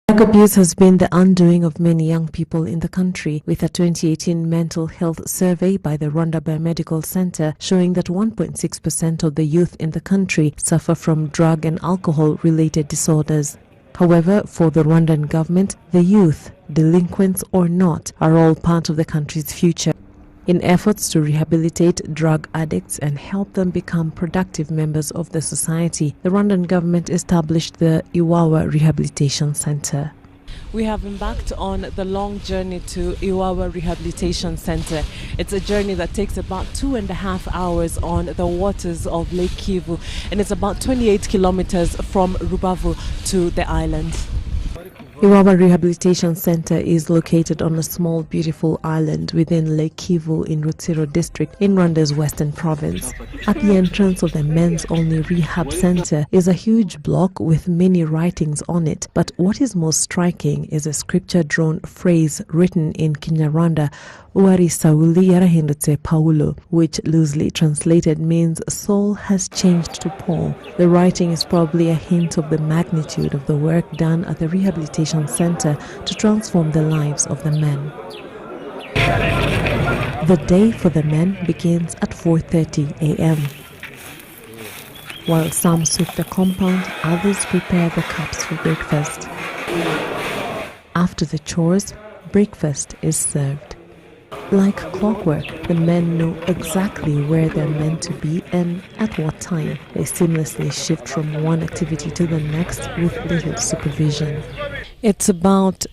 Drug abuse has been the undoing of many young people in the country, with a 2018 mental health survey by the Rwanda Biomedical Center showing that 1.6% of the youth in the country suffer from drug and alcohol-related disorders. However, for the Rwandan government, the youth, delinquents or not, are all part of the country's future. In efforts to rehabilitate drug addicts and help them become productive members of the society, the Rwandan government established the IWAWA Rehabilitation Center. We have embarked on the long journey to IWAWA Rehabilitation Center. It's a journey that takes about 2.5 hours on the waters of Lake Kivu, and it's about 28 kilometers from Rubavu to the island. IWAWA Rehabilitation Center is located on a small, beautiful island within Lake Kivu in Rutsiro district in Rwanda's western province. At the entrance of the men's-only rehab center is a huge block with many writings on it. But what is most striking is a scripture-drawn phrase written in Kinyarwanda, "Uwari Sauli yarahindutse Paulo," which loosely translated means Saul has changed to Paul. The writing is probably a hint of the magnitude of the work done at the rehabilitation center to transform the lives of the men. The day for the men begins at 4:30 a.m. While some sweep the compound, others prepare the cups for breakfast. After the chores, breakfast is served. Like clockwork, the men know exactly where they're meant to be and at what time. They seamlessly shift from one activity to the next with little supervision. It's about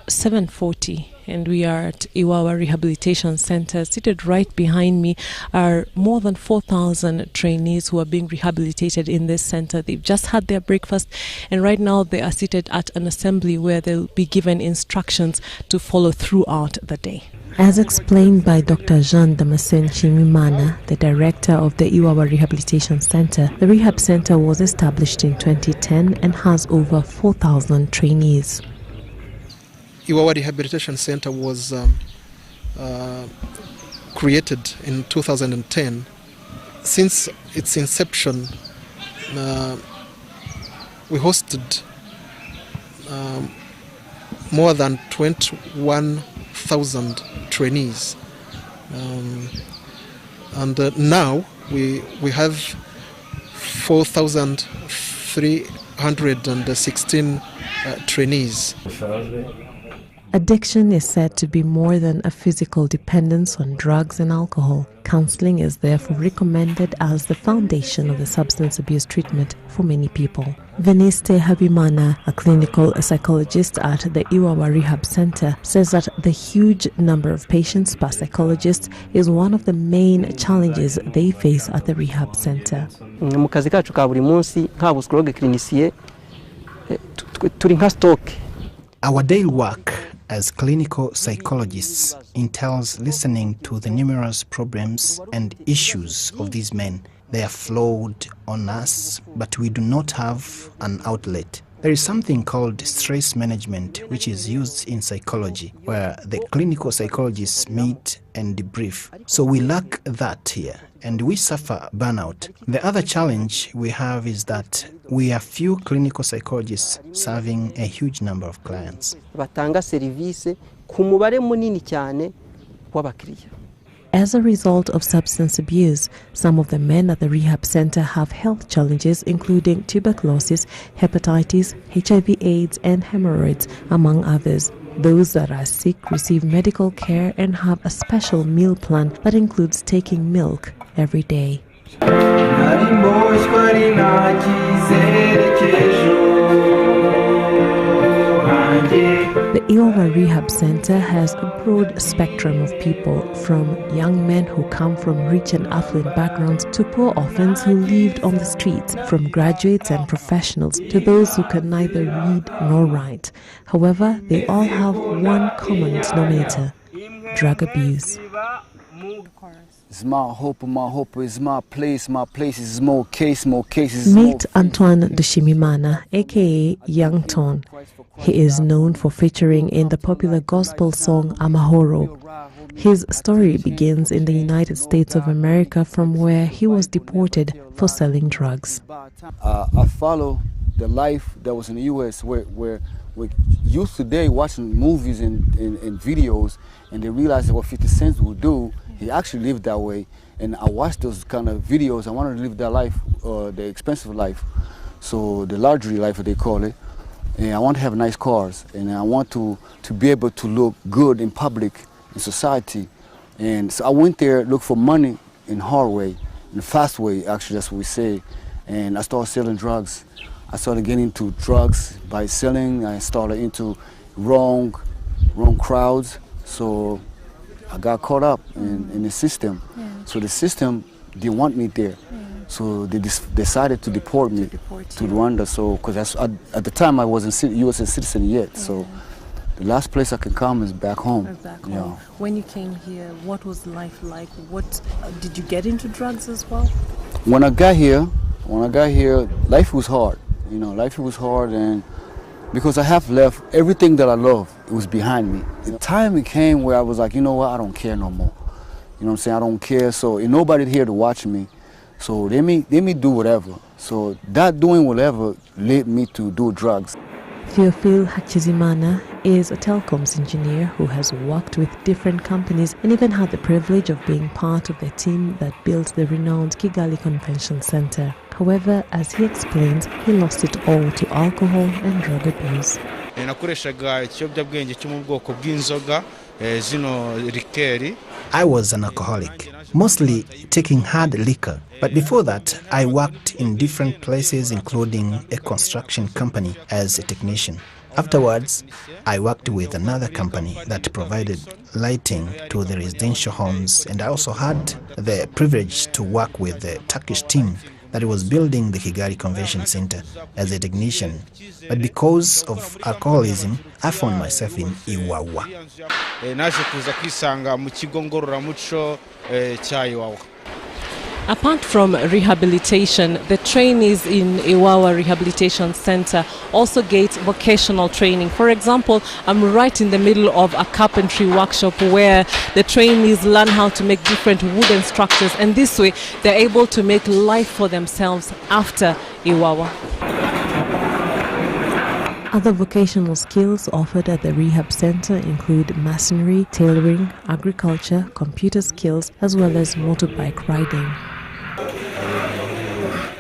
7:40 and we are at IWAWA Rehabilitation Center. Seated right behind me are more than 4,000 trainees who are being rehabilitated in this center. They've just had their breakfast and right now they are seated at an assembly where they'll be given instructions to follow throughout the day. As explained by Dr. Jean Damascene Nshimiyimana, the director of the IWAWA Rehabilitation Center, the rehab center was established in 2010 and has over 4,000 trainees. IWAWA Rehabilitation Center was created in 2010. Since its inception, we hosted more than 21,000 trainees, and now we have 4,316 trainees. Addiction is said to be more than a physical dependence on drugs and alcohol. Counseling is therefore recommended as the foundation of the substance abuse treatment for many people. Veniste Habimana, a clinical psychologist at the IWAWA Rehab Center, says that the huge number of patients per psychologist is one of the main challenges they face at the rehab center. Mu kazi kacu ka buri munsi nk'abo psychologue clinicien turi nka stock. Our daily work as clinical psychologists entails listening to the numerous problems and issues of these men. They are flawed on us, but we do not have an outlet. There is something called stress management, which is used in psychology, where the clinical psychologists meet and debrief. So we lack that here, and we suffer burnout. The other challenge we have is that we are few clinical psychologists serving a huge number of clients. Batanga service ku mubare munini cyane w'abakiriya. As a result of substance abuse, some of the men at the rehab center have health challenges including tuberculosis, hepatitis, HIV/AIDS, and hemorrhoids, among others. Those that are sick receive medical care and have a special meal plan that includes taking milk every day. The IWAWA Rehab Center has a broad spectrum of people, from young men who come from rich and affluent backgrounds to poor orphans who lived on the streets, from graduates and professionals to those who can neither read nor write. However, they all have one common denominator: drug abuse. It's my hope is my place is more cases. Meet Antoine Dushimimana, aka Young Ton. He is known for featuring in the popular gospel song Amahoro. His story begins in the United States of America, from where he was deported for selling drugs. I follow the life that was in the U.S. where youth today watching movies and videos, and they realize what 50 Cent would do. He actually lived that way, and I watched those kind of videos. I wanted to live that life, the expensive life, so the luxury life, what they call it. And I want to have nice cars, and I want to be able to look good in public, in society. And so I went there, look for money in hard way, in a fast way, actually, that's what we say. And I started selling drugs. I started getting into drugs by selling. I started into wrong crowds. So I got caught up in the system. Yeah. So the system didn't want me there. Yeah. So they decided to deport me to Rwanda. So because at the time I wasn't U.S. citizen yet. Yeah. So the last place I can come is back home. Back home. Yeah. When you came here, what was life like? What did you get into drugs as well? When I got here, life was hard. You know, life was hard, and because I have left everything that I love, it was behind me. The time came where I was like, you know what, I don't care no more. You know what I'm saying? I don't care. So ain't nobody here to watch me. So let me do whatever. So that doing whatever led me to do drugs. Theophile Hakizimana is a telecoms engineer who has worked with different companies and even had the privilege of being part of the team that built the renowned Kigali Convention Center. However, as he explains, he lost it all to alcohol and drug abuse. I was an alcoholic, mostly taking hard liquor. But before that, I worked in different places, including a construction company as a technician. Afterwards, I worked with another company that provided lighting to the residential homes, and I also had the privilege to work with the Turkish team that was building the Kigali Convention Center as a technician. But because of alcoholism, I found myself in IWAWA. Apart from rehabilitation, the trainees in IWAWA Rehabilitation Center also get vocational training. For example, I'm right in the middle of a carpentry workshop where the trainees learn how to make different wooden structures, and this way they're able to make life for themselves after IWAWA. Other vocational skills offered at the rehab center include masonry, tailoring, agriculture, computer skills, as well as motorbike riding.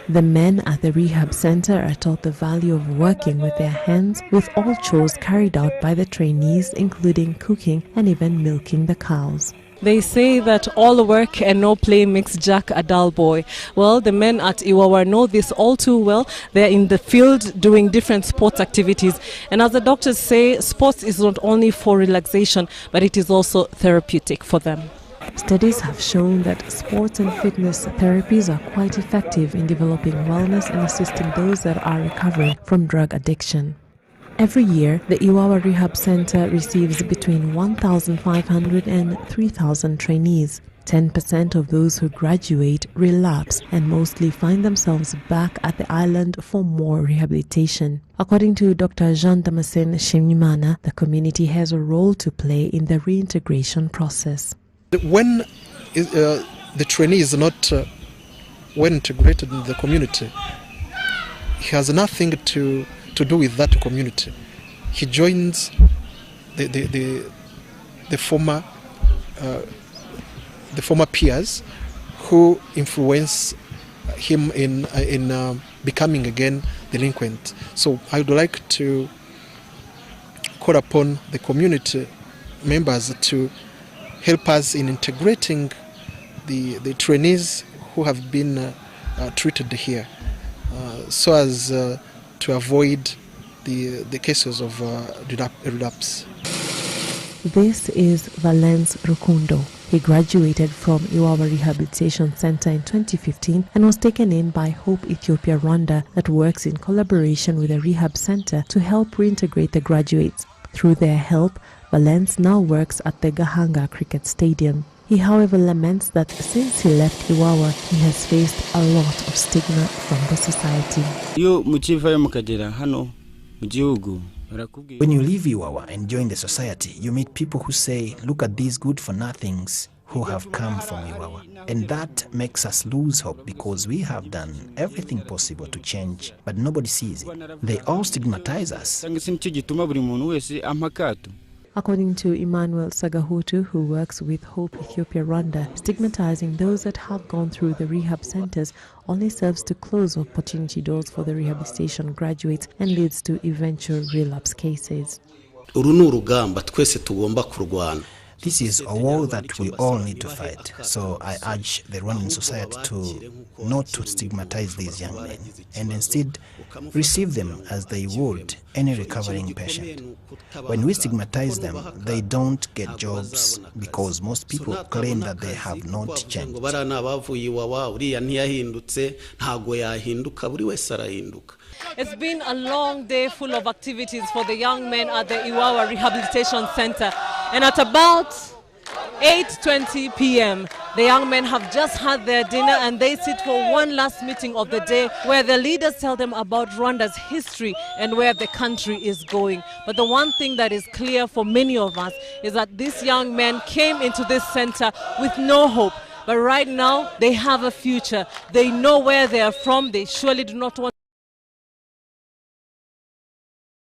The men at the rehab center are taught the value of working with their hands, with all chores carried out by the trainees, including cooking and even milking the cows. They say that all work and no play makes Jack a dull boy. Well, the men at IWAWA know this all too well. They're in the field doing different sports activities. And as the doctors say, sports is not only for relaxation, but it is also therapeutic for them. Studies have shown that sports and fitness therapies are quite effective in developing wellness and assisting those that are recovering from drug addiction. Every year, the IWAWA Rehab Center receives between 1,500 and 3,000 trainees. 10% of those who graduate relapse and mostly find themselves back at the island for more rehabilitation. According to Dr. Jean Damascene Shimimana, the community has a role to play in the reintegration process. When the trainee is not well integrated in the community, he has nothing to do with that community. He joins the former peers who influence him in becoming again delinquent. So I would like to call upon the community members to help us in integrating the trainees who have been treated here, so as to avoid the cases of relapse. This is Valence Rukundo. He graduated from IWAWA Rehabilitation Center in 2015 and was taken in by Hope Ethiopia Rwanda, that works in collaboration with a rehab center to help reintegrate the graduates. Through their help, Valence now works at the Gahanga Cricket Stadium. He, however, laments that since he left IWAWA, he has faced a lot of stigma from the society. When you leave IWAWA and join the society, you meet people who say, look at these good-for-nothings. who have come from IWAWA. And that makes us lose hope because we have done everything possible to change, but nobody sees it. They all stigmatize us. According to Emmanuel Sagahutu, who works with Hope Ethiopia Rwanda, stigmatizing those that have gone through the rehab centers only serves to close opportunity doors for the rehabilitation graduates and leads to eventual relapse cases. This is a war that we all need to fight. So I urge the Rwandan society to not to stigmatize these young men and instead receive them as they would any recovering patient. When we stigmatize them, they don't get jobs because most people claim that they have not changed. It's been a long day full of activities for the young men at the IWAWA Rehabilitation Center. And at about 8:20 p.m., the young men have just had their dinner and they sit for one last meeting of the day where the leaders tell them about Rwanda's history and where the country is going. But the one thing that is clear for many of us is that these young men came into this center with no hope. But right now, they have a future. They know where they are from. They surely do not want